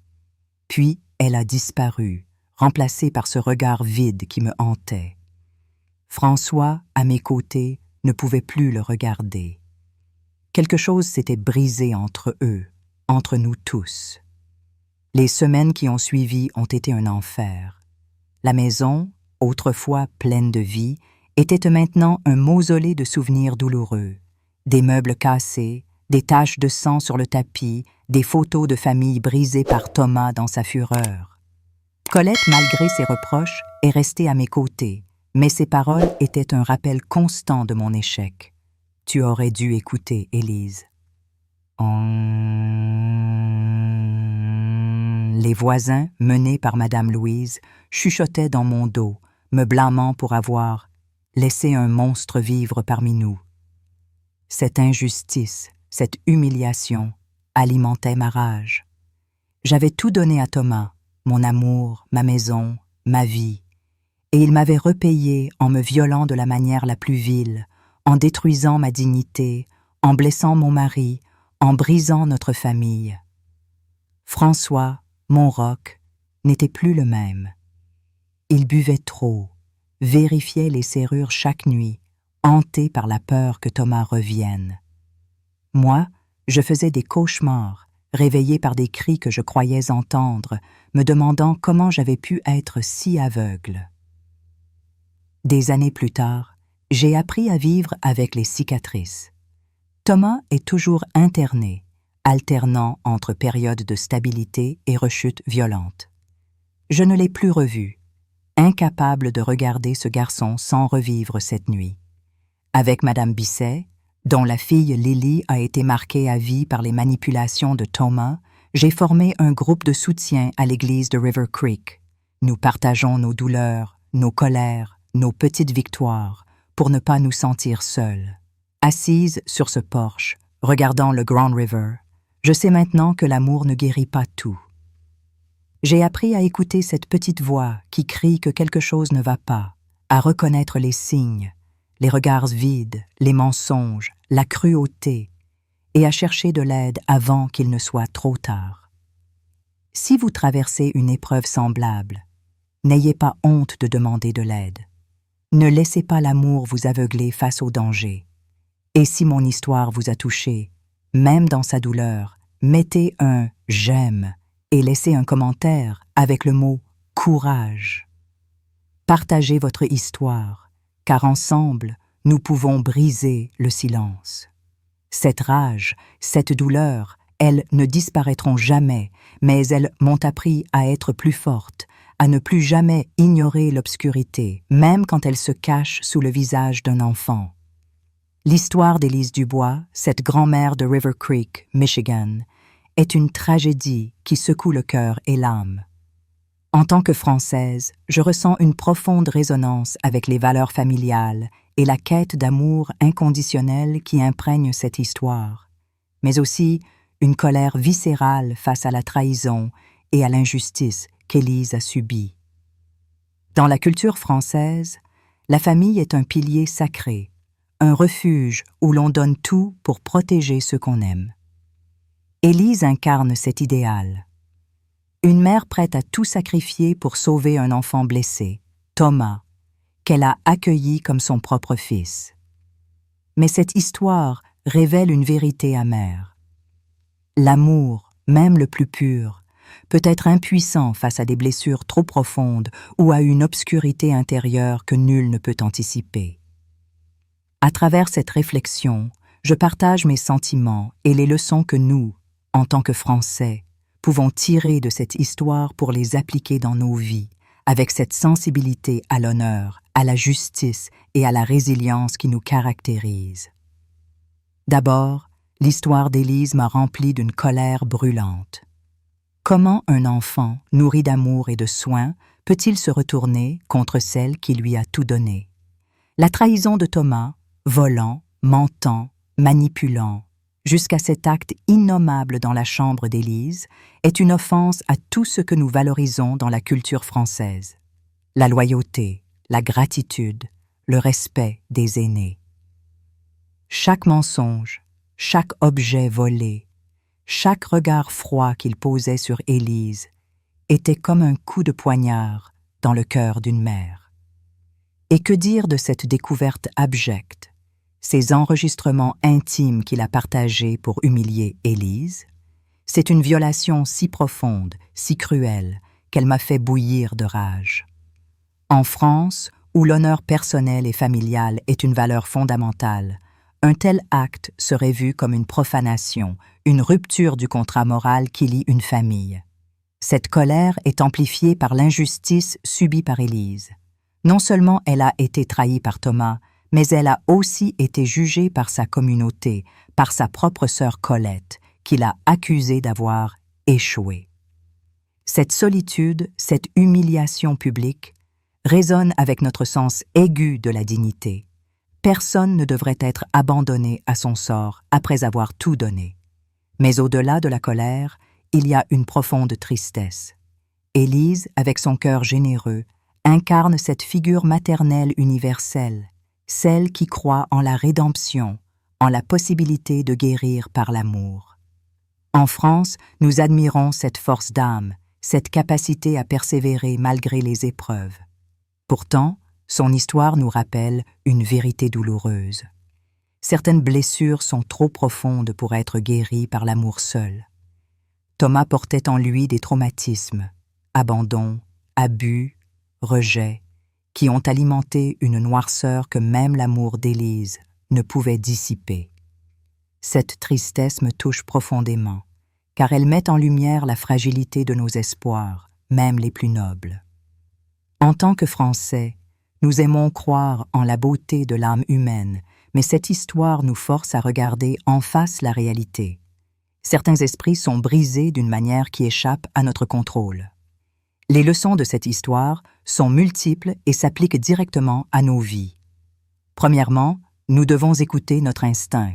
Puis elle a disparu, remplacée par ce regard vide qui me hantait. François, à mes côtés, ne pouvait plus le regarder. Quelque chose s'était brisé entre eux, entre nous tous. Les semaines qui ont suivi ont été un enfer. La maison, autrefois pleine de vie, était maintenant un mausolée de souvenirs douloureux. Des meubles cassés, des taches de sang sur le tapis, des photos de famille brisées par Thomas dans sa fureur. Colette, malgré ses reproches, est restée à mes côtés, mais ses paroles étaient un rappel constant de mon échec. Tu aurais dû écouter, Élise. Les voisins, menés par Madame Louise, chuchotaient dans mon dos, me blâmant pour avoir laissé un monstre vivre parmi nous. Cette injustice, cette humiliation, alimentait ma rage. J'avais tout donné à Thomas, mon amour, ma maison, ma vie, et il m'avait repayé en me violant de la manière la plus vile, en détruisant ma dignité, en blessant mon mari, en brisant notre famille. François, mon roc, n'était plus le même. Il buvait trop, vérifiait les serrures chaque nuit, hanté par la peur que Thomas revienne. Moi, je faisais des cauchemars, réveillé par des cris que je croyais entendre, me demandant comment j'avais pu être si aveugle. Des années plus tard, j'ai appris à vivre avec les cicatrices. Thomas est toujours interné, alternant entre périodes de stabilité et rechutes violentes. Je ne l'ai plus revu, incapable de regarder ce garçon sans revivre cette nuit. Avec Madame Bisset, dont la fille Lily a été marquée à vie par les manipulations de Thomas, j'ai formé un groupe de soutien à l'église de River Creek. Nous partageons nos douleurs, nos colères, nos petites victoires, pour ne pas nous sentir seuls. Assise sur ce porche, regardant le Grand River, je sais maintenant que l'amour ne guérit pas tout. J'ai appris à écouter cette petite voix qui crie que quelque chose ne va pas, à reconnaître les signes, les regards vides, les mensonges, la cruauté, et à chercher de l'aide avant qu'il ne soit trop tard. Si vous traversez une épreuve semblable, n'ayez pas honte de demander de l'aide. Ne laissez pas l'amour vous aveugler face au danger. Et si mon histoire vous a touché, même dans sa douleur, mettez un « j'aime » et laissez un commentaire avec le mot « courage ». Partagez votre histoire, car ensemble, nous pouvons briser le silence. Cette rage, cette douleur, elles ne disparaîtront jamais, mais elles m'ont appris à être plus forte, à ne plus jamais ignorer l'obscurité, même quand elle se cache sous le visage d'un enfant. L'histoire d'Élise Dubois, cette grand-mère de River Creek, Michigan, est une tragédie qui secoue le cœur et l'âme. En tant que Française, je ressens une profonde résonance avec les valeurs familiales et la quête d'amour inconditionnel qui imprègne cette histoire, mais aussi une colère viscérale face à la trahison et à l'injustice qu'Élise a subie. Dans la culture française, la famille est un pilier sacré, un refuge où l'on donne tout pour protéger ceux qu'on aime. Élise incarne cet idéal. Une mère prête à tout sacrifier pour sauver un enfant blessé, Thomas, qu'elle a accueilli comme son propre fils. Mais cette histoire révèle une vérité amère. L'amour, même le plus pur, peut être impuissant face à des blessures trop profondes ou à une obscurité intérieure que nul ne peut anticiper. À travers cette réflexion, je partage mes sentiments et les leçons que nous, en tant que Français, pouvons tirer de cette histoire pour les appliquer dans nos vies, avec cette sensibilité à l'honneur, à la justice et à la résilience qui nous caractérise. D'abord, l'histoire d'Élise m'a rempli d'une colère brûlante. Comment un enfant, nourri d'amour et de soins, peut-il se retourner contre celle qui lui a tout donné? La trahison de Thomas, volant, mentant, manipulant, jusqu'à cet acte innommable dans la chambre d'Élise, est une offense à tout ce que nous valorisons dans la culture française. La loyauté, la gratitude, le respect des aînés. Chaque mensonge, chaque objet volé, chaque regard froid qu'il posait sur Élise était comme un coup de poignard dans le cœur d'une mère. Et que dire de cette découverte abjecte, ces enregistrements intimes qu'il a partagés pour humilier Élise? C'est une violation si profonde, si cruelle, qu'elle m'a fait bouillir de rage. En France, où l'honneur personnel et familial est une valeur fondamentale, un tel acte serait vu comme une profanation, une rupture du contrat moral qui lie une famille. Cette colère est amplifiée par l'injustice subie par Élise. Non seulement elle a été trahie par Thomas, mais elle a aussi été jugée par sa communauté, par sa propre sœur Colette, qui l'a accusée d'avoir échoué. Cette solitude, cette humiliation publique, résonne avec notre sens aigu de la dignité. Personne ne devrait être abandonné à son sort après avoir tout donné. Mais au-delà de la colère, il y a une profonde tristesse. Élise, avec son cœur généreux, incarne cette figure maternelle universelle, celle qui croit en la rédemption, en la possibilité de guérir par l'amour. En France, nous admirons cette force d'âme, cette capacité à persévérer malgré les épreuves. Pourtant, son histoire nous rappelle une vérité douloureuse. Certaines blessures sont trop profondes pour être guéries par l'amour seul. Thomas portait en lui des traumatismes, abandon, abus, rejet, qui ont alimenté une noirceur que même l'amour d'Élise ne pouvait dissiper. Cette tristesse me touche profondément, car elle met en lumière la fragilité de nos espoirs, même les plus nobles. En tant que Français, nous aimons croire en la beauté de l'âme humaine, mais cette histoire nous force à regarder en face la réalité. Certains esprits sont brisés d'une manière qui échappe à notre contrôle. Les leçons de cette histoire sont multiples et s'appliquent directement à nos vies. Premièrement, nous devons écouter notre instinct.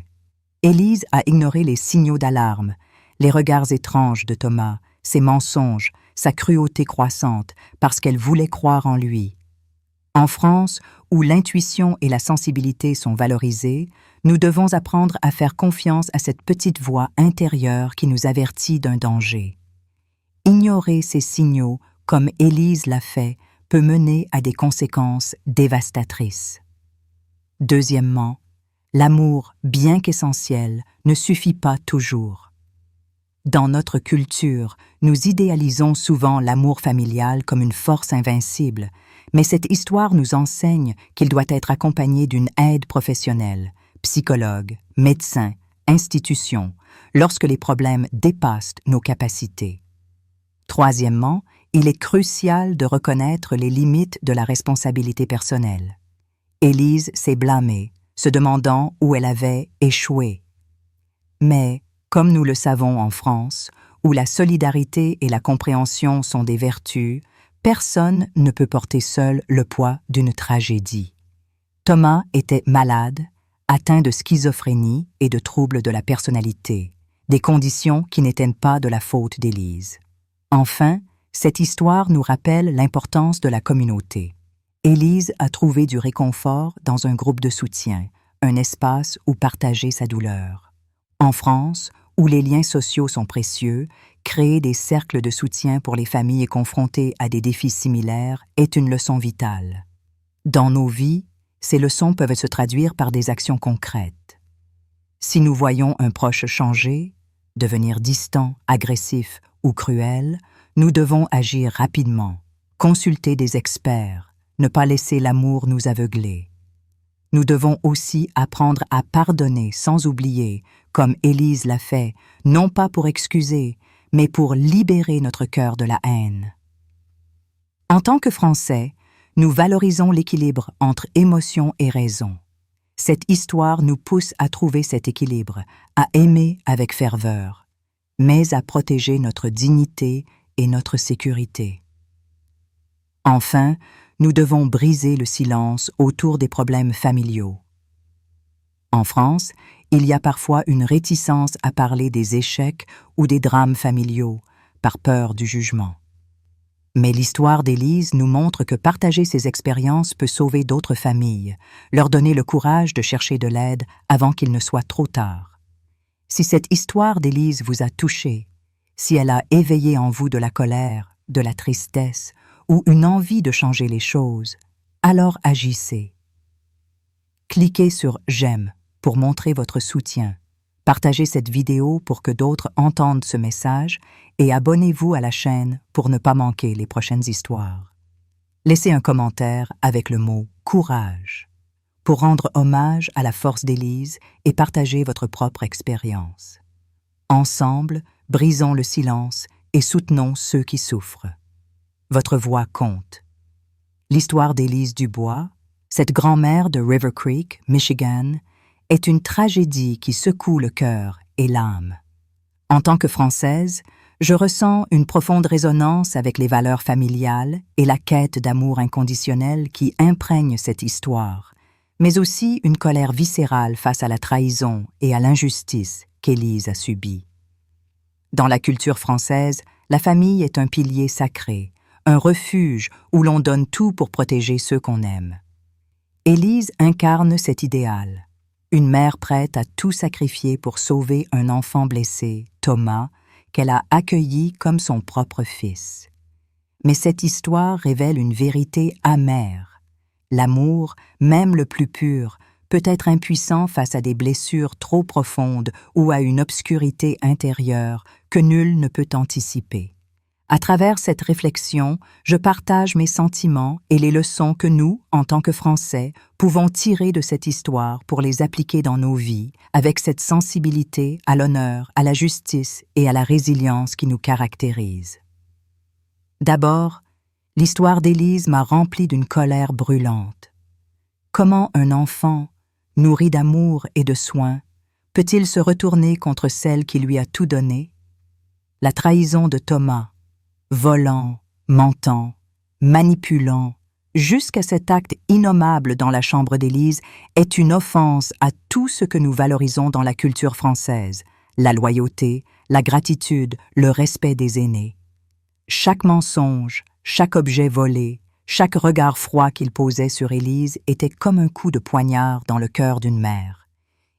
Élise a ignoré les signaux d'alarme, les regards étranges de Thomas, ses mensonges, sa cruauté croissante, parce qu'elle voulait croire en lui. En France, où l'intuition et la sensibilité sont valorisées, nous devons apprendre à faire confiance à cette petite voix intérieure qui nous avertit d'un danger. Ignorer ces signaux, comme Élise l'a fait, peut mener à des conséquences dévastatrices. Deuxièmement, l'amour, bien qu'essentiel, ne suffit pas toujours. Dans notre culture, nous idéalisons souvent l'amour familial comme une force invincible, mais cette histoire nous enseigne qu'il doit être accompagné d'une aide professionnelle, psychologue, médecin, institutions, lorsque les problèmes dépassent nos capacités. Troisièmement, il est crucial de reconnaître les limites de la responsabilité personnelle. Élise s'est blâmée, se demandant où elle avait échoué. Mais, comme nous le savons en France, où la solidarité et la compréhension sont des vertus, personne ne peut porter seul le poids d'une tragédie. Thomas était malade, atteint de schizophrénie et de troubles de la personnalité, des conditions qui n'étaient pas de la faute d'Élise. Enfin, cette histoire nous rappelle l'importance de la communauté. Élise a trouvé du réconfort dans un groupe de soutien, un espace où partager sa douleur. En France, où les liens sociaux sont précieux, créer des cercles de soutien pour les familles confrontées à des défis similaires est une leçon vitale. Dans nos vies, ces leçons peuvent se traduire par des actions concrètes. Si nous voyons un proche changer, devenir distant, agressif ou cruel, nous devons agir rapidement, consulter des experts, ne pas laisser l'amour nous aveugler. Nous devons aussi apprendre à pardonner sans oublier, comme Élise l'a fait, non pas pour excuser, mais pour libérer notre cœur de la haine. En tant que Français, nous valorisons l'équilibre entre émotion et raison. Cette histoire nous pousse à trouver cet équilibre, à aimer avec ferveur, mais à protéger notre dignité et notre sécurité. Enfin, nous devons briser le silence autour des problèmes familiaux. En France, il y a parfois une réticence à parler des échecs ou des drames familiaux, par peur du jugement. Mais l'histoire d'Élise nous montre que partager ses expériences peut sauver d'autres familles, leur donner le courage de chercher de l'aide avant qu'il ne soit trop tard. Si cette histoire d'Élise vous a touché, si elle a éveillé en vous de la colère, de la tristesse ou une envie de changer les choses, alors agissez. Cliquez sur « J'aime » pour montrer votre soutien. Partagez cette vidéo pour que d'autres entendent ce message et abonnez-vous à la chaîne pour ne pas manquer les prochaines histoires. Laissez un commentaire avec le mot « courage » pour rendre hommage à la force d'Élise et partager votre propre expérience. Ensemble, brisons le silence et soutenons ceux qui souffrent. Votre voix compte. L'histoire d'Élise Dubois, cette grand-mère de River Creek, Michigan, est une tragédie qui secoue le cœur et l'âme. En tant que Française, je ressens une profonde résonance avec les valeurs familiales et la quête d'amour inconditionnel qui imprègne cette histoire, mais aussi une colère viscérale face à la trahison et à l'injustice qu'Élise a subie. Dans la culture française, la famille est un pilier sacré, un refuge où l'on donne tout pour protéger ceux qu'on aime. Élise incarne cet idéal. Une mère prête à tout sacrifier pour sauver un enfant blessé, Thomas, qu'elle a accueilli comme son propre fils. Mais cette histoire révèle une vérité amère. L'amour, même le plus pur, peut être impuissant face à des blessures trop profondes ou à une obscurité intérieure que nul ne peut anticiper. À travers cette réflexion, je partage mes sentiments et les leçons que nous, en tant que Français, pouvons tirer de cette histoire pour les appliquer dans nos vies, avec cette sensibilité à l'honneur, à la justice et à la résilience qui nous caractérise. D'abord, l'histoire d'Élise m'a rempli d'une colère brûlante. Comment un enfant, nourri d'amour et de soins, peut-il se retourner contre celle qui lui a tout donné? La trahison de Thomas, volant, mentant, manipulant, jusqu'à cet acte innommable dans la chambre d'Élise, est une offense à tout ce que nous valorisons dans la culture française, la loyauté, la gratitude, le respect des aînés. Chaque mensonge, chaque objet volé, chaque regard froid qu'il posait sur Élise était comme un coup de poignard dans le cœur d'une mère.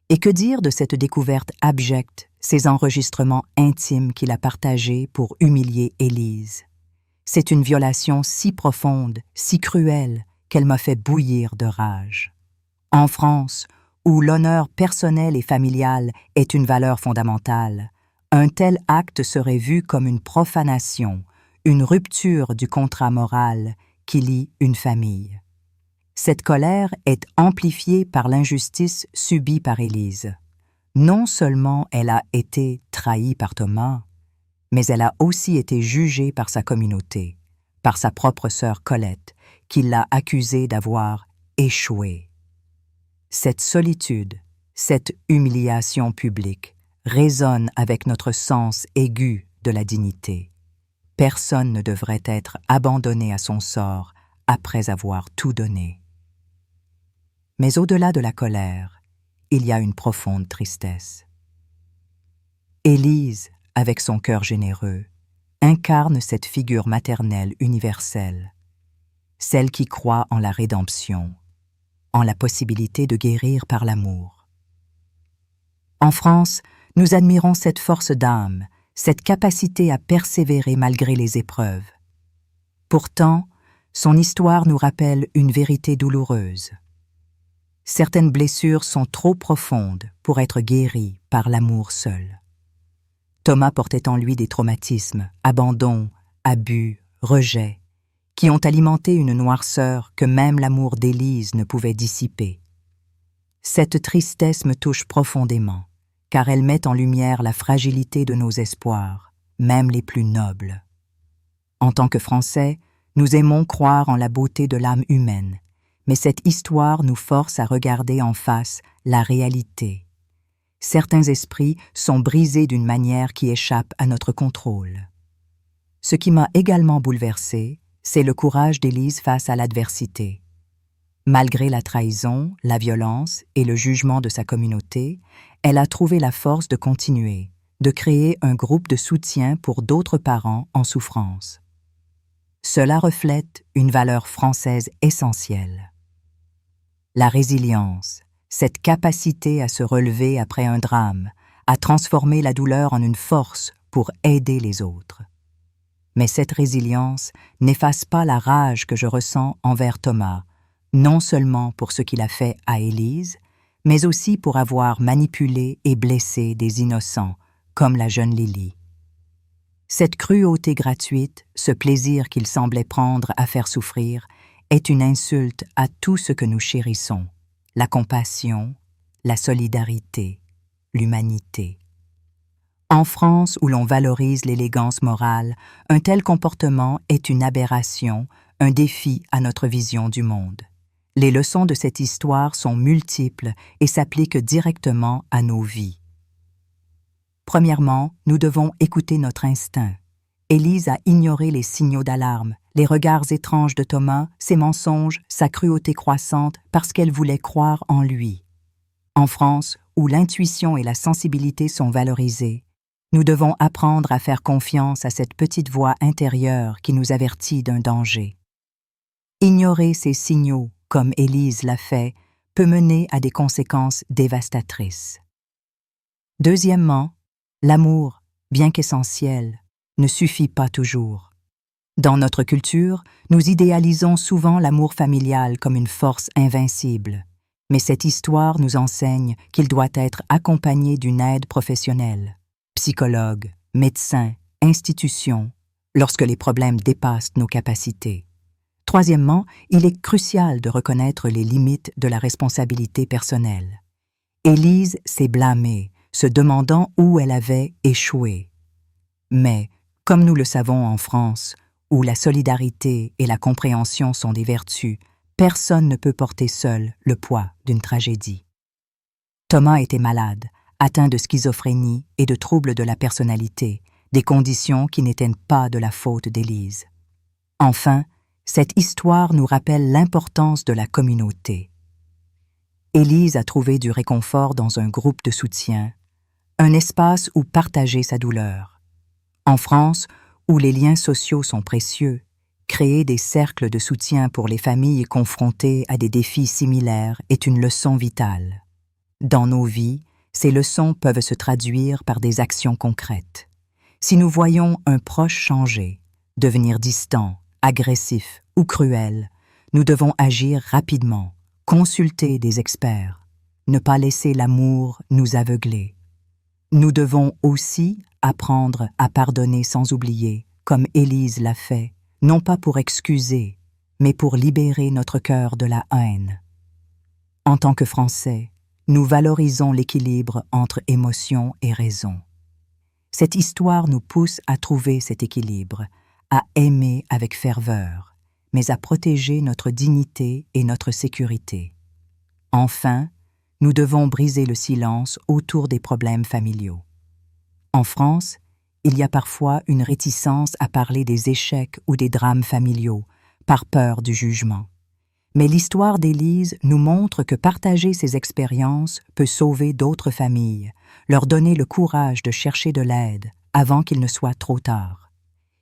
Et que dire de cette découverte abjecte, ces enregistrements intimes qu'il a partagés pour humilier Élise? C'est une violation si profonde, si cruelle, qu'elle m'a fait bouillir de rage. En France, où l'honneur personnel et familial est une valeur fondamentale, un tel acte serait vu comme une profanation, une rupture du contrat moral qui lie une famille. Cette colère est amplifiée par l'injustice subie par Élise. non seulement elle a été trahie par Thomas, mais elle a aussi été jugée par sa communauté, par sa propre sœur Colette, qui l'a accusée d'avoir échoué. Cette solitude, cette humiliation publique résonne avec notre sens aigu de la dignité. Personne ne devrait être abandonné à son sort après avoir tout donné. Mais au-delà de la colère, il y a une profonde tristesse. Élise, avec son cœur généreux, incarne cette figure maternelle universelle, celle qui croit en la rédemption, en la possibilité de guérir par l'amour. En France, nous admirons cette force d'âme, cette capacité à persévérer malgré les épreuves. Pourtant, son histoire nous rappelle une vérité douloureuse. Certaines blessures sont trop profondes pour être guéries par l'amour seul. Thomas portait en lui des traumatismes, abandon, abus, rejet, qui ont alimenté une noirceur que même l'amour d'Élise ne pouvait dissiper. Cette tristesse me touche profondément, car elle met en lumière la fragilité de nos espoirs, même les plus nobles. En tant que Français, nous aimons croire en la beauté de l'âme humaine, mais cette histoire nous force à regarder en face la réalité. Certains esprits sont brisés d'une manière qui échappe à notre contrôle. Ce qui m'a également bouleversée, c'est le courage d'Élise face à l'adversité. Malgré la trahison, la violence et le jugement de sa communauté, elle a trouvé la force de continuer, de créer un groupe de soutien pour d'autres parents en souffrance. Cela reflète une valeur française essentielle. La résilience, cette capacité à se relever après un drame, à transformer la douleur en une force pour aider les autres. Mais cette résilience n'efface pas la rage que je ressens envers Thomas, non seulement pour ce qu'il a fait à Élise, mais aussi pour avoir manipulé et blessé des innocents, comme la jeune Lily. Cette cruauté gratuite, ce plaisir qu'il semblait prendre à faire souffrir, est une insulte à tout ce que nous chérissons, la compassion, la solidarité, l'humanité. En France, où l'on valorise l'élégance morale, un tel comportement est une aberration, un défi à notre vision du monde. Les leçons de cette histoire sont multiples et s'appliquent directement à nos vies. Premièrement, nous devons écouter notre instinct. Élise a ignoré les signaux d'alarme, les regards étranges de Thomas, ses mensonges, sa cruauté croissante, parce qu'elle voulait croire en lui. En France, où l'intuition et la sensibilité sont valorisées, nous devons apprendre à faire confiance à cette petite voix intérieure qui nous avertit d'un danger. Ignorer ces signaux, comme Élise l'a fait, peut mener à des conséquences dévastatrices. Deuxièmement, l'amour, bien qu'essentiel, ne suffit pas toujours. Dans notre culture, nous idéalisons souvent l'amour familial comme une force invincible, mais cette histoire nous enseigne qu'il doit être accompagné d'une aide professionnelle, psychologue, médecin, institution, lorsque les problèmes dépassent nos capacités. Troisièmement, il est crucial de reconnaître les limites de la responsabilité personnelle. Élise s'est blâmée, se demandant où elle avait échoué. Mais, comme nous le savons en France, où la solidarité et la compréhension sont des vertus, personne ne peut porter seul le poids d'une tragédie. Thomas était malade, atteint de schizophrénie et de troubles de la personnalité, des conditions qui n'étaient pas de la faute d'Élise. Enfin, cette histoire nous rappelle l'importance de la communauté. Élise a trouvé du réconfort dans un groupe de soutien, un espace où partager sa douleur. En France, où les liens sociaux sont précieux, créer des cercles de soutien pour les familles confrontées à des défis similaires est une leçon vitale. Dans nos vies, ces leçons peuvent se traduire par des actions concrètes. Si nous voyons un proche changer, devenir distant, agressif ou cruel, nous devons agir rapidement, consulter des experts, ne pas laisser l'amour nous aveugler. Nous devons aussi apprendre à pardonner sans oublier, comme Élise l'a fait, non pas pour excuser, mais pour libérer notre cœur de la haine. En tant que Français, nous valorisons l'équilibre entre émotion et raison. Cette histoire nous pousse à trouver cet équilibre, à aimer avec ferveur, mais à protéger notre dignité et notre sécurité. Enfin, nous devons briser le silence autour des problèmes familiaux. En France, il y a parfois une réticence à parler des échecs ou des drames familiaux, par peur du jugement. Mais l'histoire d'Élise nous montre que partager ces expériences peut sauver d'autres familles, leur donner le courage de chercher de l'aide avant qu'il ne soit trop tard.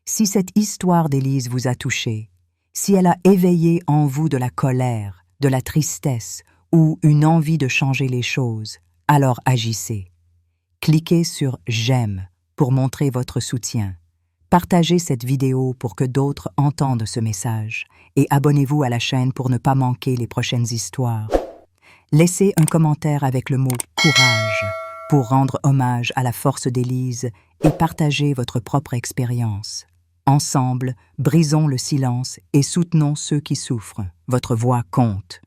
Si cette histoire d'Élise vous a touché, si elle a éveillé en vous de la colère, de la tristesse ou une envie de changer les choses, alors agissez. Cliquez sur « J'aime » pour montrer votre soutien. Partagez cette vidéo pour que d'autres entendent ce message et abonnez-vous à la chaîne pour ne pas manquer les prochaines histoires. Laissez un commentaire avec le mot « courage » pour rendre hommage à la force d'Élise et partagez votre propre expérience. Ensemble, brisons le silence et soutenons ceux qui souffrent. Votre voix compte.